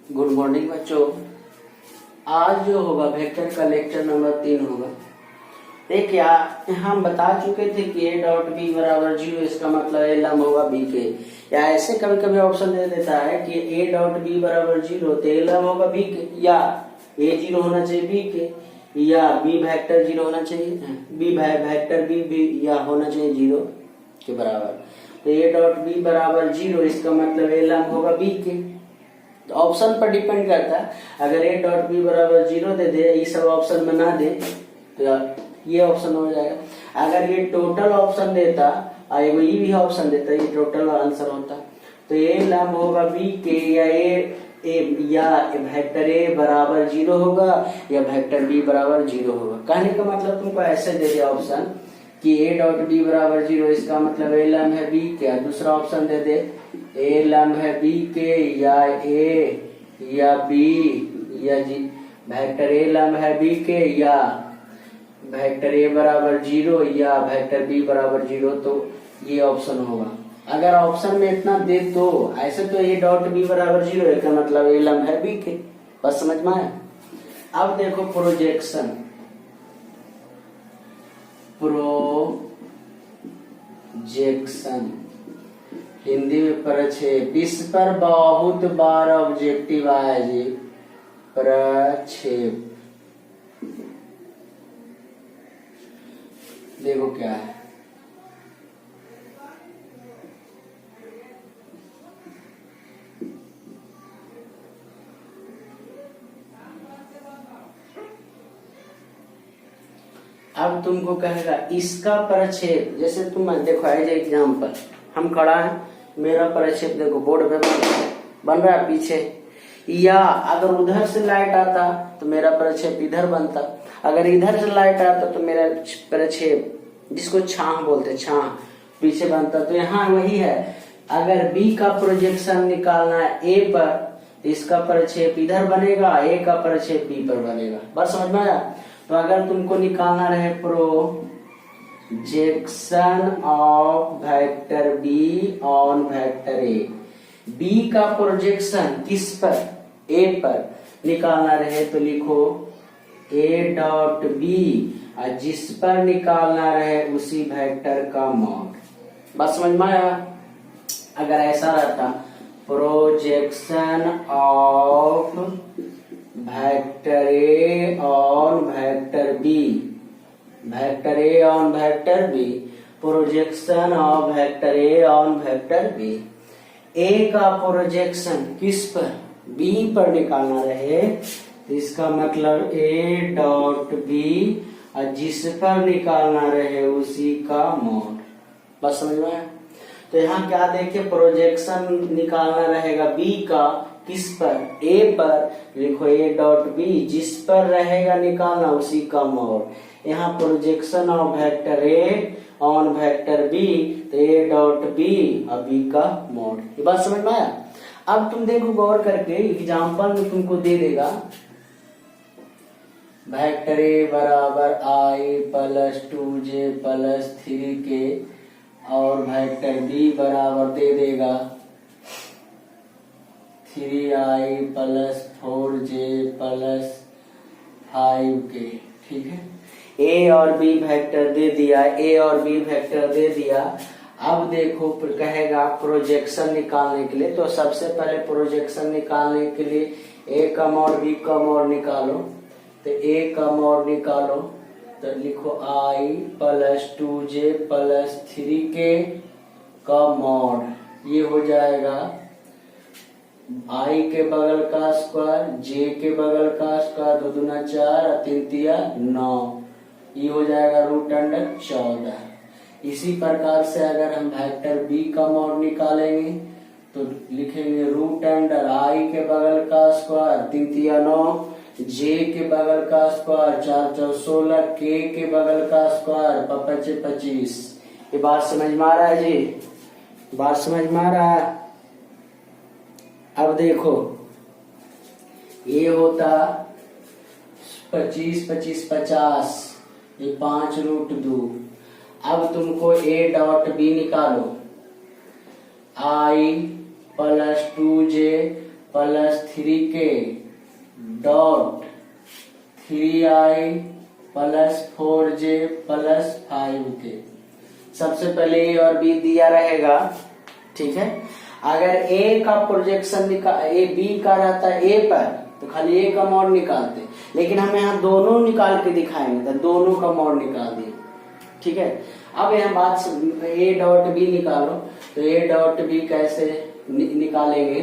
Good morning बच्चों। आज जो होगा वेक्टर का लेक्चर नंबर 3 होगा। देखिए हम बता चुके थे कि ए डॉट बी बराबर 0, इसका मतलब ए लंब होगा बी के। या ऐसे कभी कभी ऑप्शन दे देता है कि ए डॉट बी बराबर 0 तो ए लंब होगा बी के, या ए 0 होना चाहिए बी के, या बी वेक्टर 0 होना चाहिए, बी वेक्टर बी या होना चाहिए 0 के बराबर। तो ए डॉट बी बराबर 0, इसका मतलब ए लंब होगा बी के। तो ऑप्शन पर डिपेंड करता है। अगर ए डॉट बी बराबर 0 दे दे, ये सब ऑप्शन में ना दे तो ये ऑप्शन हो जाएगा। अगर ये टोटल ऑप्शन देता और ये भी ऑप्शन देता, ये टोटल आंसर होता। तो ए लंब होगा बी के, या या वेक्टर ए बराबर 0 होगा या वेक्टर बी बराबर 0 होगा। कहने का मतलब तुमको ऐसे दे दिया ऑप्शन कि ए डॉट बी बराबर 0, इसका मतलब ए लंब है बी के। दूसरा ऑप्शन दे दे ए लंब है बी के, या ए या बी या जी वेक्टर ए लंब है बी के, या वेक्टर ए बराबर 0 या वेक्टर बी बराबर 0, तो ये ऑप्शन होगा। अगर ऑप्शन में इतना दे तो ऐसे तो ए डॉट बी बराबर 0 है का मतलब ए लंब है बी के। बस समझ में आया। अब देखो प्रोजेक्शन, हिंदी में प्रक्षेप। इस पर बहुत बार ऑब्जेक्टिव आया जी, प्रक्षेप। देखो क्या है, अब तुमको कहेगा इसका प्रक्षेप। जैसे तुम देखो एज एग्जाम्पल, हम खड़ा है, मेरा प्रक्षेप देखो बोर्ड पे बन रहा है पीछे, या अगर उधर से लाइट आता तो मेरा प्रक्षेप इधर बनता, अगर इधर से लाइट आता तो मेरा प्रक्षेप, जिसको छाह बोलते, छाह पीछे बनता। तो यहाँ वही है, अगर बी का प्रोजेक्शन निकालना है ए पर, इसका प्रक्षेप इधर बनेगा, ए का प्रक्षेप बी पर बनेगा। बस समझ में आया। तो अगर तुमको निकालना रहे projection of vector B on vector A, B का प्रोजेक्शन किस पर, ए पर निकालना रहे तो लिखो ए डॉट बी, और जिस पर निकालना रहे उसी वेक्टर का मॉड। बस समझ में आया। अगर ऐसा रहता projection of vector A on vector B, vector A on vector B, projection of vector A on vector B. A का प्रोजेक्शन किस पर, बी पर निकालना रहे तो इसका मतलब ए डॉट बी, और जिस पर निकालना रहे उसी का मॉड। बस समझ में आया। तो यहाँ क्या देखिए, प्रोजेक्शन निकालना रहेगा बी का किस पर, ए पर, लिखो ए डॉट बी, जिस पर रहेगा निकालना उसी का मॉड। यहाँ projection of vector A on vector B, तो ए डॉट बी और बी का मॉड। ये बात समझ में आया। अब तुम देखो गौर करके, एग्जाम्पल में तुमको दे देगा वेक्टर ए बराबर आई प्लस 2j प्लस 3k, और वेक्टर बी बराबर दे देगा 3i plus 4j plus 5k। ठीक है, ए और बी वेक्टर दे दिया, ए और बी वेक्टर दे दिया। अब देखो कहेगा प्रोजेक्शन निकालने के लिए, तो सबसे पहले प्रोजेक्शन निकालने के लिए ए का मॉड बी का मॉड निकालो। तो ए का मॉड निकालो तो लिखो आई प्लस 2j प्लस 3k का मॉड, ये हो जाएगा आई के बगल का स्क्वायर, जे के बगल का स्क्वायर, 2 दूना 4 और 3 तिया 9, ये हो जाएगा √14। इसी प्रकार से अगर हम वेक्टर बी का मॉड निकालेंगे तो लिखेंगे √आई के बगल का स्क्वायर, 3 तिया 9, जे के बगल का स्क्वायर, 4 चौ 16, के बगल का स्क्वायर, 5 25। ये बात समझ में आ रहा है जी, बात समझ में आ रहा है। अब देखो ये होता 25 25 50, ये 5√2। अब तुमको ए डॉट बी निकालो, I plus 2j plus 3k dot 3i plus 4j plus 5k। सबसे पहले ए और बी दिया रहेगा, ठीक है। अगर ए का प्रोजेक्शन ए बी का रहता है ए पर तो खाली ए का मॉड निकालते, लेकिन हम यहाँ दोनों निकाल के दिखाएंगे तो दोनों का मॉड निकाल दिए, ठीक है। अब यहाँ बात ए डॉट बी निकालो, तो ए डॉट बी कैसे निकालेंगे,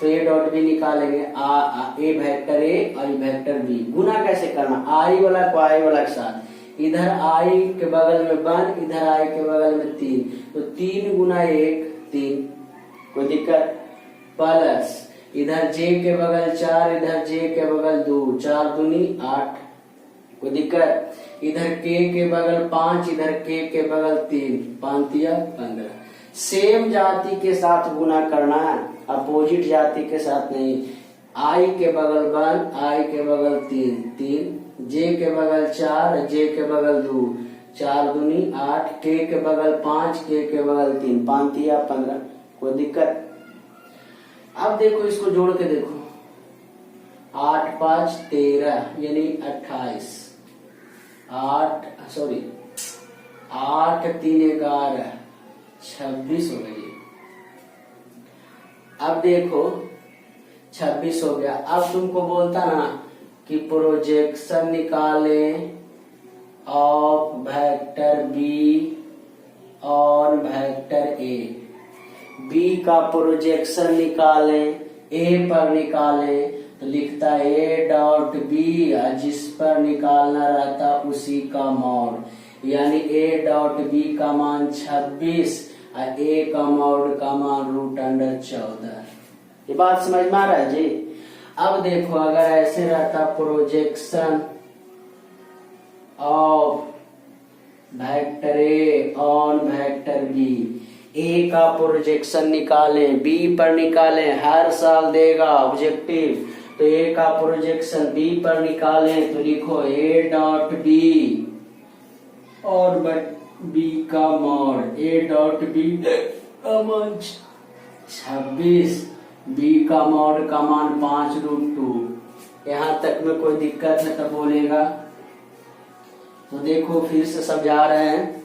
तो ए डॉट बी निकालेंगे ए वेक्टर ए और वेक्टर बी। गुना कैसे करना, आई वाला को आई वाला के साथ, इधर आई के बगल में 1, इधर आई के बगल में 3, तो 3 गुना 1 3, कोई दिक्कत। प्लस इधर जे के बगल 4, इधर जे के बगल 2, 4 दूनी 8, कोई दिक्कत। इधर के बगल 5, इधर के बगल 3, 5 या 15। सेम जाति के साथ गुना करना है, अपोजिट जाति के साथ नहीं। आई के बगल 1, आई के बगल 3 3, जे के बगल 4, जे के बगल 2, 4 दूनी 8, के बगल 5, के बगल 3, 5 या 15, कोई दिक्कत। अब देखो इसको जोड़ के देखो, 8 5 13 यानी 28, 8 3 11 26 हो गई। अब देखो 26 हो गया। अब तुमको बोलता ना कि प्रोजेक्शन निकाले of vector B on vector A, B का प्रोजेक्शन निकालें ए पर निकालें, तो लिखता है ए डॉट बी, जिस पर निकालना रहता उसी का मॉड, यानी ए डॉट बी का मान 26 और ए का मॉड का मान √14। ये बात समझ में आ रहा है जी। अब देखो अगर ऐसे रहता projection of vector A on vector B, A का प्रोजेक्शन निकालें बी पर निकालें, हर साल देगा ऑब्जेक्टिव, तो ए का प्रोजेक्शन बी पर निकालें, तो लिखो ए डॉट बी और बी का मॉड, ए डॉट बी का मान 26, बी का मॉड का मान 5√2। यहाँ तक में कोई दिक्कत है तो बोलेगा। तो देखो फिर से समझा रहे हैं।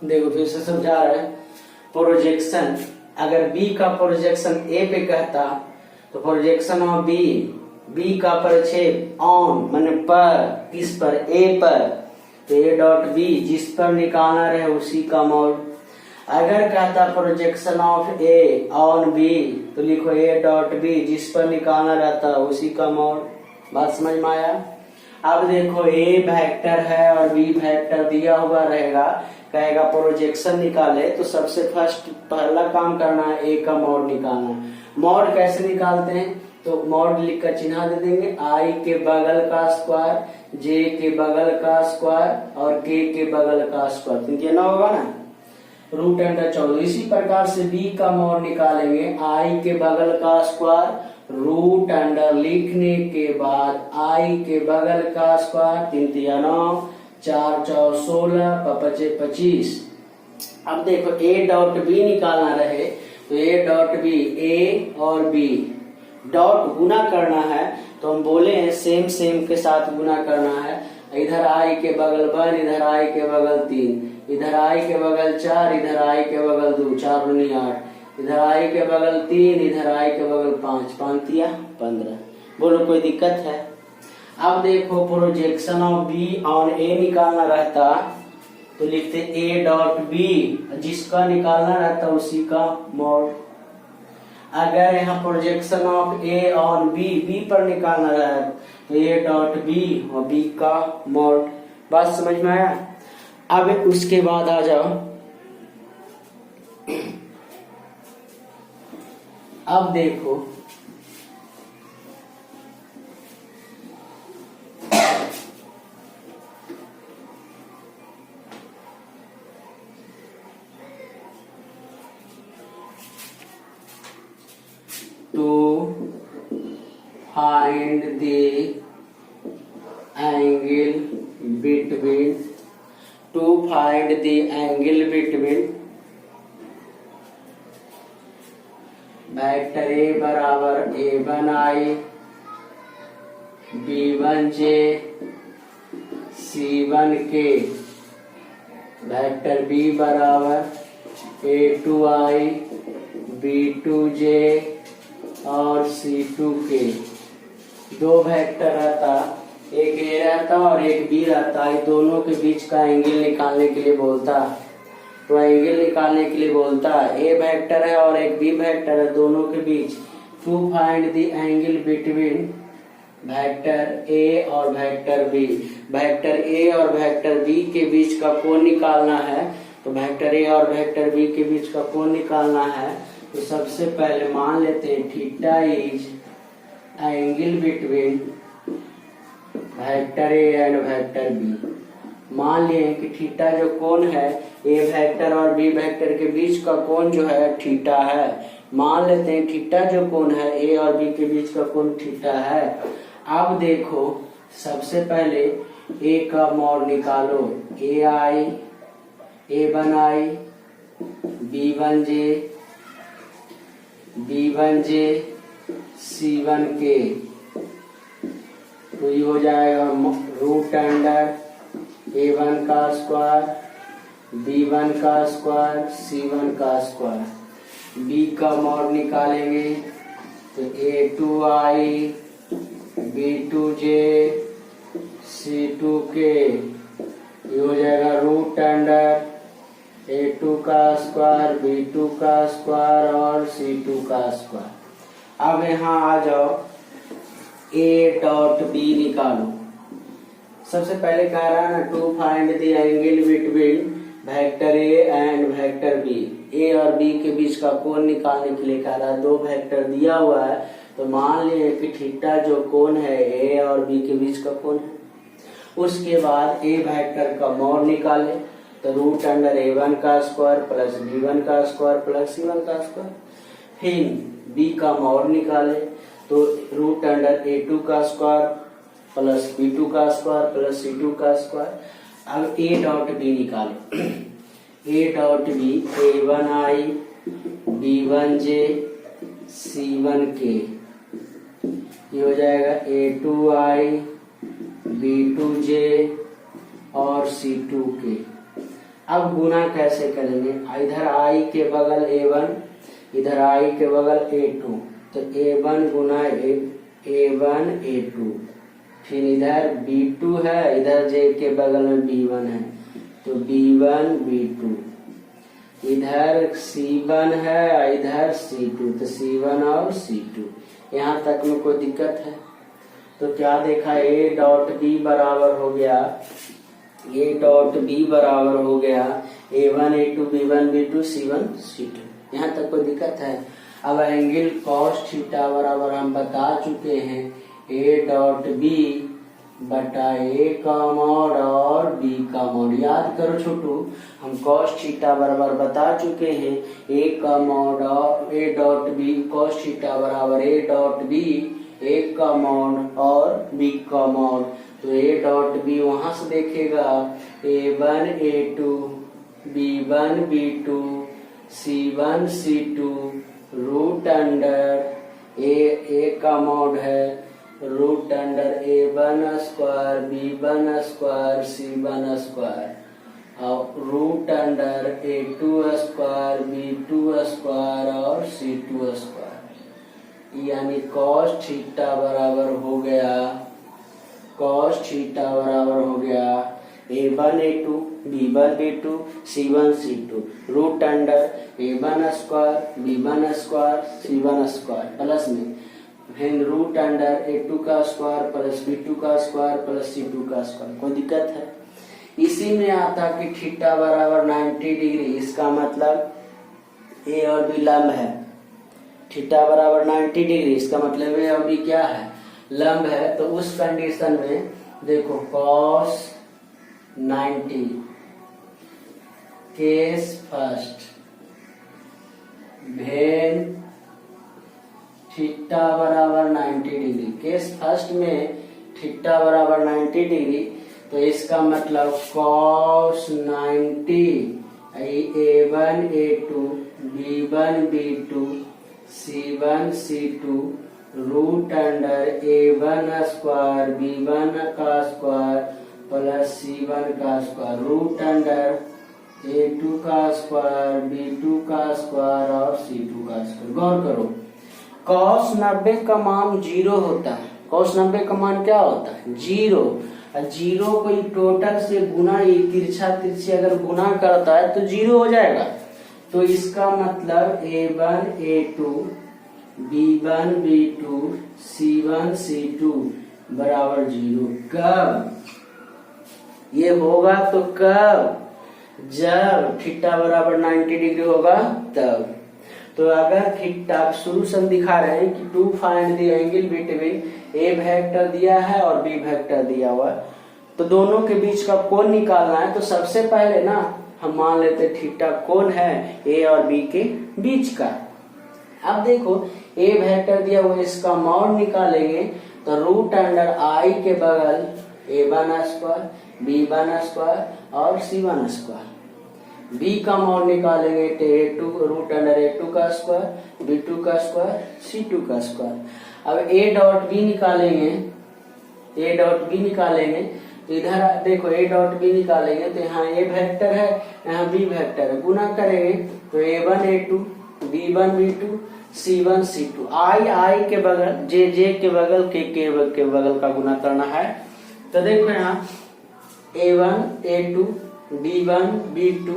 देखो फिर से समझा रहे हैं। प्रोजेक्शन अगर बी का प्रोजेक्शन ए पे कहता तो प्रोजेक्शन ऑफ बी का परिच्छेद ऑन माने पर, किस पर, ए पर, तो ए डॉट बी जिस पर निकालना रहे उसी का मॉड। अगर कहता projection of A on B तो लिखो ए डॉट बी जिस पर निकालना रहता उसी का मॉड। बात समझ में आया। अब देखो ए वेक्टर है और बी वेक्टर दिया हुआ रहेगा, कहेगा प्रोजेक्शन निकाले तो सबसे फर्स्ट पहला काम करना है ए का मॉड निकालना। मॉड कैसे निकालते हैं, तो मॉड लिख कर चिन्ह दे देंगे, आई के बगल का स्क्वायर, जे के बगल का स्क्वायर और के बगल का स्क्वायर, तो ये ना होगा ना √14। इसी प्रकार से बी का मॉड निकालेंगे, आई के बगल का स्क्वायर √, लिखने के बाद आई के बगल का स्क्वायर, 3 3 9, 4 4 16, 5 25। अब देखो ए डॉट बी निकालना रहे तो ए डॉट बी, ए और बी डॉट गुना करना है, तो हम बोले हैं सेम के साथ गुना करना है। इधर आई के बगल 1, इधर आई के बगल 3, इधर आई के बगल 4, इधर आई के बगल 2, 4 दूनी 8, इधर आई के बगल 3, इधर आई के बगल 5, 5 या 15। बोलो कोई दिक्कत है। अब देखो प्रोजेक्शन ऑफ बी ऑन ए निकालना रहता तो लिखते ए डॉट बी जिसका निकालना रहता उसी का मॉड। अगर यहाँ projection of A on B पर निकालना रहे तो ए डॉट बी और बी का मॉड। बात समझ में आया। अब उसके बाद आ जाओ, अब देखो to find the angle between, to find the angle between vector A बराबर A1I B1J C1K, vector B बराबर A2I B2J और C2K। दो वेक्टर रहता, एक A रहता और एक B रहता है, दोनों के बीच का एंगल निकालने के लिए बोलता। तो एंगल निकालने के लिए बोलता है ए वेक्टर है और एक बी वेक्टर है, दोनों के बीच to find the angle between vector A और वेक्टर बी। वेक्टर ए और वेक्टर बी के बीच का कोण निकालना है। तो वेक्टर ए और वेक्टर बी के बीच का कोण निकालना है। तो सबसे पहले मान लेते हैं theta is angle between vector A and vector B. मान लिए कि थीटा जो कोण है ए वेक्टर और बी वेक्टर के बीच का कोण जो है थीटा है। मान लेते हैं थीटा जो कोण है ए और बी के बीच का कोण थीटा है। अब देखो सबसे पहले ए का मॉड निकालो, ए आई A1I B1J B1J C1K। तो ये हो जाएगा रूट अंडर A1 का स्क्वायर B1 का स्क्वायर C1 का स्क्वायर। B का मॉड निकालेंगे तो A2I B2J C2K, ये हो जाएगा रूट अंडर A2 का स्क्वायर B2 का स्क्वायर और C2 का स्क्वायर। अब यहाँ आ जाओ A डॉट B निकालो। सबसे पहले कह रहा है ना to find the angle between vector A and vector B. A और बी के बीच का कोण निकालने के लिए कह रहा है। दो वेक्टर दिया हुआ है तो मान लिए कि थीटा जो कोण है ए और बी के बीच का कोण है। उसके बाद ए वेक्टर का मॉड निकाले तो रूट अंडर A1 का स्क्वायर प्लस B1 का स्क्वायर प्लस C1 का स्क्वायर। फिर B का मॉड निकाले तो रूट अंडर A2 का स्क्वायर प्लस B2 का स्क्वायर प्लस C2 का स्क्वायर। अब A डॉट B निकालो, A dot B A1I B1J C1K, ये हो जाएगा A2I B2J और C2K। अब गुना कैसे करेंगे, इधर I के बगल A1 इधर I के बगल A2, तो A1 गुना A1 A2। फिर इधर B2 है, इधर J के बगल में B1 है तो B1 B2। इधर C1 है, इधर C2 तो C1 और C2। यहाँ तक में कोई दिक्कत है? तो क्या देखा, A डॉट B बराबर हो गया, A डॉट B बराबर हो गया A1 A2 B1 B2 C1 C2। यहाँ तक कोई दिक्कत है? अब एंगल कॉस थीटा बराबर हम बता चुके हैं A डॉट B बटा A का मॉड और B का मॉड। याद करो छोटू, हम कॉस थीटा बराबर बता चुके हैं A का मॉड और A dot B cos theta बराबर A डॉट B A का मॉड और B का मॉड। तो A डॉट B वहां से देखेगा A1 A2 B1 B2 C1 C2 root under A का मॉड है root under A1 square B1 square C1 square और root under A2 square B2 square और C2 स्क्वायर। यानी कॉस थीटा बराबर हो गया A1 A2 B1 B2 C1 C2 root under A1 square B1 square C1 square plus में फिर root under A2 का square plus B2 का square plus C2 का स्क्वायर। कोई दिक्कत है? इसी में आता कि थीटा बराबर 90 डिग्री, इसका मतलब A और B लंब है। थीटा बराबर 90 डिग्री, इसका मतलब A और B क्या है? लंब है। तो उस कंडीशन में देखो cos 90 case first when theta बराबर 90 डिग्री। केस फर्स्ट में थीटा बराबर 90 डिग्री, तो इसका मतलब cos 90 A1 A2 B1 B2 C1 C2 root under A1 square B1 का स्क्वायर प्लस C1 का स्क्वायर रूट अंडर A2 का स्क्वायर B2 का स्क्वायर और C2 का स्क्वायर। गौर करो, cos 90 का मान 0 होता है। cos 90 का मान क्या होता है? 0। जीरो कोई टोटल से गुना, ये तिरछा तिरछी अगर गुना करता है तो 0 हो जाएगा। तो इसका मतलब A1 A2 B1 B2 C1 C2 बराबर 0। कब ये होगा? तो कब? जब थीटा बराबर 90 डिग्री होगा तब। तो अगर थीटा, शुरू से हम दिखा रहे हैं कि to find the angle between A vector दिया है और बी वेक्टर दिया हुआ है, तो दोनों के बीच का कोण निकालना है। तो सबसे पहले ना हम मान लेते थीटा कोण है ए और बी के बीच का। अब देखो, ए वेक्टर दिया हुआ, इसका मॉड निकालेंगे तो रूट अंडर आई के बगल A1 स्क्वायर B1 स्क्वायर और C1 स्क्वायर। बी का मॉड निकालेंगे तो A2 रूट अंडर A2 का स्क्वायर B2 का स्क्वायर C2 का स्क्वायर। अब A डॉट बी निकालेंगे, A डॉट बी निकालेंगे तो इधर देखो A डॉट बी निकालेंगे तो यहाँ A वेक्टर है, यहाँ B वेक्टर है, गुना करेंगे तो A1 A2 B1 B2 C1 C2। आई के बगल जे के बगल के बगल का गुना करना है। तो देखो यहाँ A1 A2 B1 B2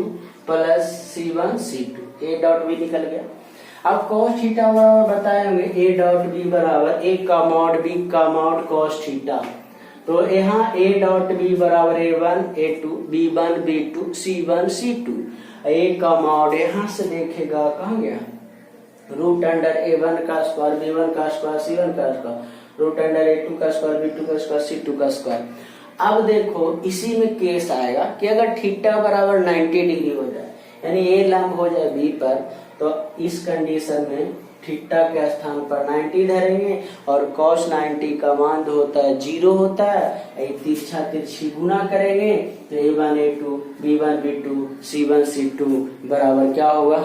plus C1 C2, A dot B निकल गया। अब cos थीटा बराबर बताएंगे A डॉट बी बराबर A का मॉड B का मॉड cos थीटा। तो यहाँ A डॉट बी बराबर A1 A2 B1 B2 C1 C2। A का मॉड यहाँ से देखेगा कहाँ गया, रूट अंडर A1 का स्क्वायर B1 का स्क्वायर C1 का स्क्वायर रूट अंडर A2 का स्क्वायर B2 का स्क्वायर C2 का स्क्वायर। अब देखो, इसी में केस आएगा कि अगर थीटा बराबर 90 डिग्री हो जाए, यानी ए लंब हो जाए बी पर, तो इस कंडीशन में थीटा के स्थान पर 90 धरेंगे और cos 90 का मान होता है 0 होता है। तिरछा तिरछी गुना करेंगे तो A1 A2 B1 B2 C1 C2 बराबर क्या होगा?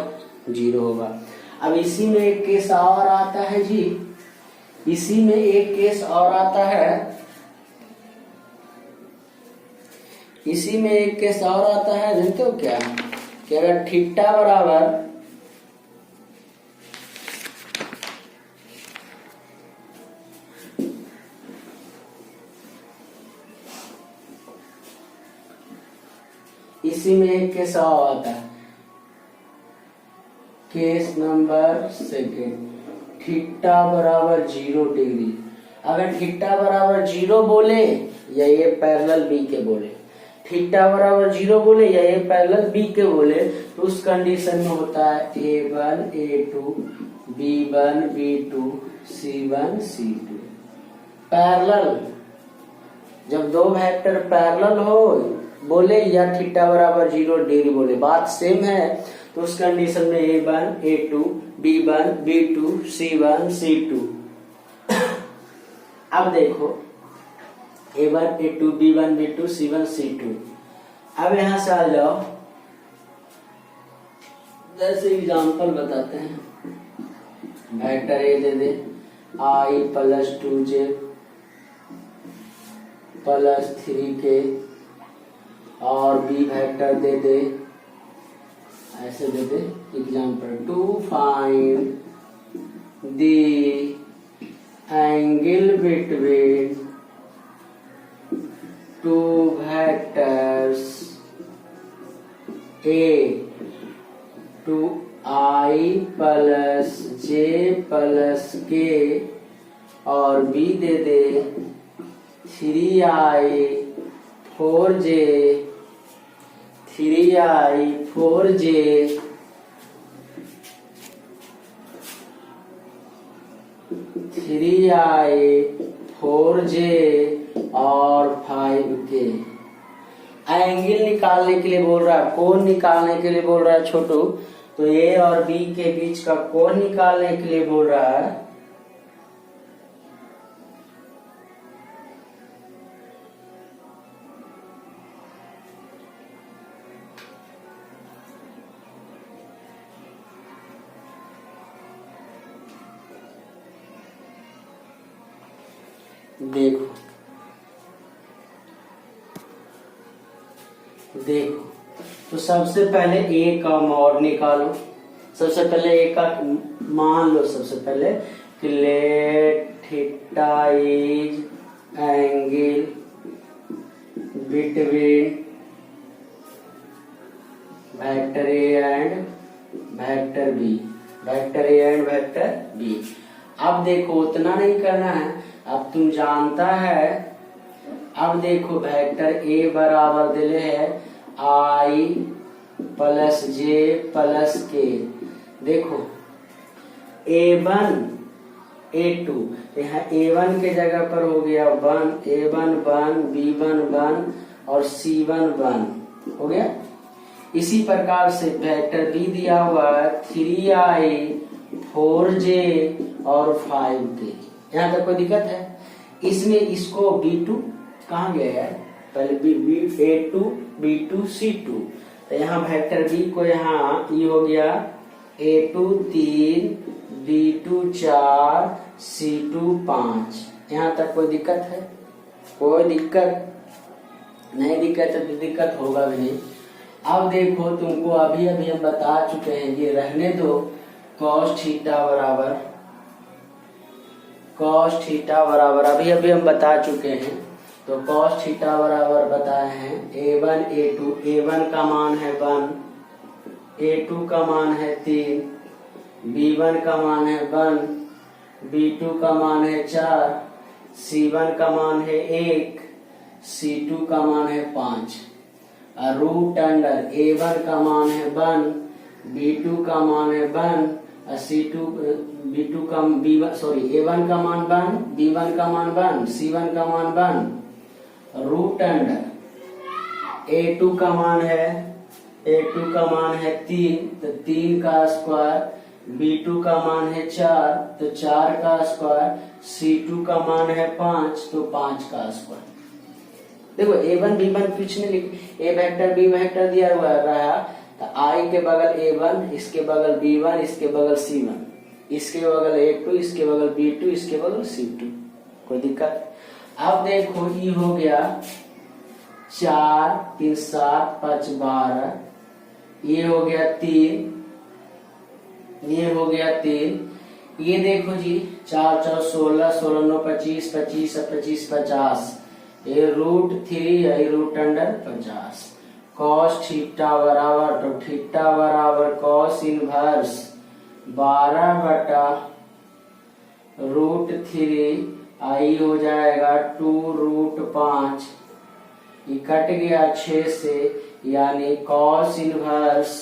0 होगा। अब इसी में एक केस और आता है जी, इसी में एक केस और आता है, इसी में एक केस और आता है, जानते हो क्या? कि अगर थीटा बराबर इसी में एक केस और आता है, केस नंबर 2, थीटा बराबर 0 डिग्री। अगर थीटा बराबर 0 बोले या ये पैरेलल बी के बोले, थीटा बराबर 0 बोले या ये पैरेलल बी के बोले, तो उस कंडीशन में होता है A1 A2 B1 B2 C1 C2। Parallel, जब दो वेक्टर पैरेलल हो बोले या थीटा बराबर 0 डिग्री बोले, बात सेम है, तो उस कंडीशन में A1 A2 B1 B2 C1 C2। अब देखो A1 A2 B1 B2 C1 C2। अब यहां से आ जाओ, जैसे एग्जांपल बताते हैं। वेक्टर ए दे दे I plus 2j plus 3k और बी वेक्टर दे दे, ऐसे दे दे। Example, to find the angle between two vectors A two I plus j plus k और B दे दे 3I 4j 3I 4j 3I 4j और 5k। एंगल निकालने के लिए बोल रहा है, कोण निकालने के लिए बोल रहा है छोटू, तो ए और बी के बीच का कोण निकालने के लिए बोल रहा है। देखो देखो, तो सबसे पहले ए का मॉड निकालो। सबसे पहले ए का मान लो, सबसे पहले कि let theta is angle between vector A and vector B, vector A and vector B. अब देखो उतना नहीं करना है, अब तुम जानता है। अब देखो वेक्टर ए बराबर दिले है आई प्लस जे प्लस के। देखो A1 A2, यहाँ A1 के जगह पर हो गया 1, A1 1, B1 1 और C1 1 हो गया। इसी प्रकार से वेक्टर बी दिया हुआ है 3i 4j और 5k। यहाँ तक कोई दिक्कत है? इसमें इसको B2 कहाँ गया है? पहले A2 B2 C2, तो यहाँ वेक्टर बी को यहाँ ये हो गया A2 3 B2 4 C2 5। यहाँ तक कोई दिक्कत है? कोई दिक्कत नहीं, दिक्कत है तो दिक्कत होगा भी नहीं। अब देखो तुमको अभी अभी हम बता चुके हैं, ये रहने दो। cos थीटा बराबर अभी अभी हम बता चुके हैं। तो cos थीटा बराबर बताए हैं A1 A2, A1 का मान है 1, A2 का मान है 3, B1 का मान है 1, B2 का मान है 4, C1 का मान है 1, C2 का मान है 5। रूट अंडर A1 का मान है 1, B2 का मान है 1, C2 B2 का B1 सॉरी A1 का मान 1, B1 का मान 1, C1 का मान 1। रूट अंडर A2 का मान है 3, तो 3 का स्क्वायर, B2 का मान है 4, तो 4 का स्क्वायर, C2 का मान है 5, तो 5 का स्क्वायर। देखो A1 B1 कुछ नहीं लिख, A वेक्टर B वेक्टर दिया हुआ रहा, तो I के बगल A1, इसके बगल B1, इसके बगल C1, इसके बगल A2, इसके बगल B2, इसके बगल C2। कोई दिक्कत? अब देखो ये हो गया 4 3 7 5 12, ये हो गया 3, ये हो गया 3। ये देखो जी 4 4 16, 16 9 25, 25 25 50, ये रूट 3 है, रूट अंडर 50। cos थीटा बराबर, तो थीटा बराबर cos इनवर्स 12 बटा रूट 3, आई हो जाएगा 2 रूट 5, ये कट गया 6 से, यानी cos इनवर्स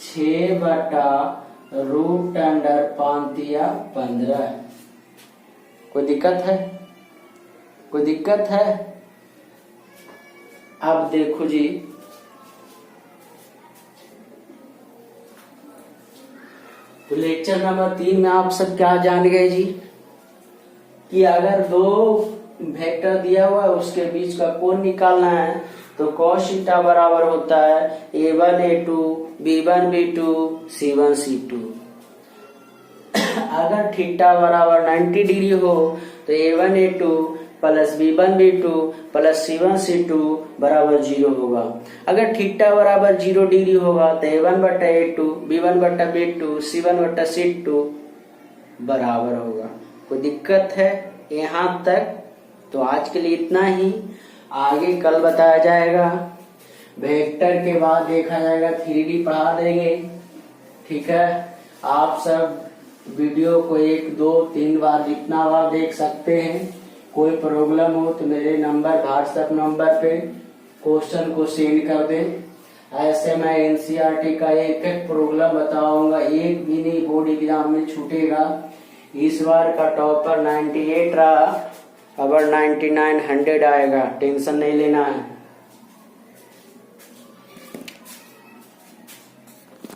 6 बटा रूट अंडर 5 या 15। कोई दिक्कत है? कोई दिक्कत है? अब देखो जी, तो लेक्चर नंबर 3 में आप सब क्या जान गए जी कि अगर दो वेक्टर दिया हुआ है उसके बीच का कोण निकालना है, तो cos थीटा बराबर होता है A1 A2 B1 B2 C1 C2। अगर थीटा बराबर 90 डिग्री हो तो A1 A2 plus B1 B2 plus C1 C2 बराबर 0 होगा। अगर थीटा बराबर 0 डिग्री होगा तो A1 बटा A2 B1 बटा B2 C1 बटा C2 बराबर होगा। कोई दिक्कत है यहाँ तक? तो आज के लिए इतना ही, आगे कल बताया जाएगा। वेक्टर के बाद देखा जाएगा 3D पढ़ा देंगे, ठीक है। आप सब वीडियो को 1 2 3 बार जितना बार देख सकते हैं। कोई प्रॉब्लम हो तो मेरे नंबर व्हाट्सएप नंबर पे क्वेश्चन को सेंड कर दें। ऐसे मैं NCERT का एक एक प्रॉब्लम बताऊंगा, एक भी नहीं बोर्ड एग्जाम में छूटेगा। इस बार का टॉपर 98 रहा, अगर 99 100 आएगा, टेंशन नहीं लेना है।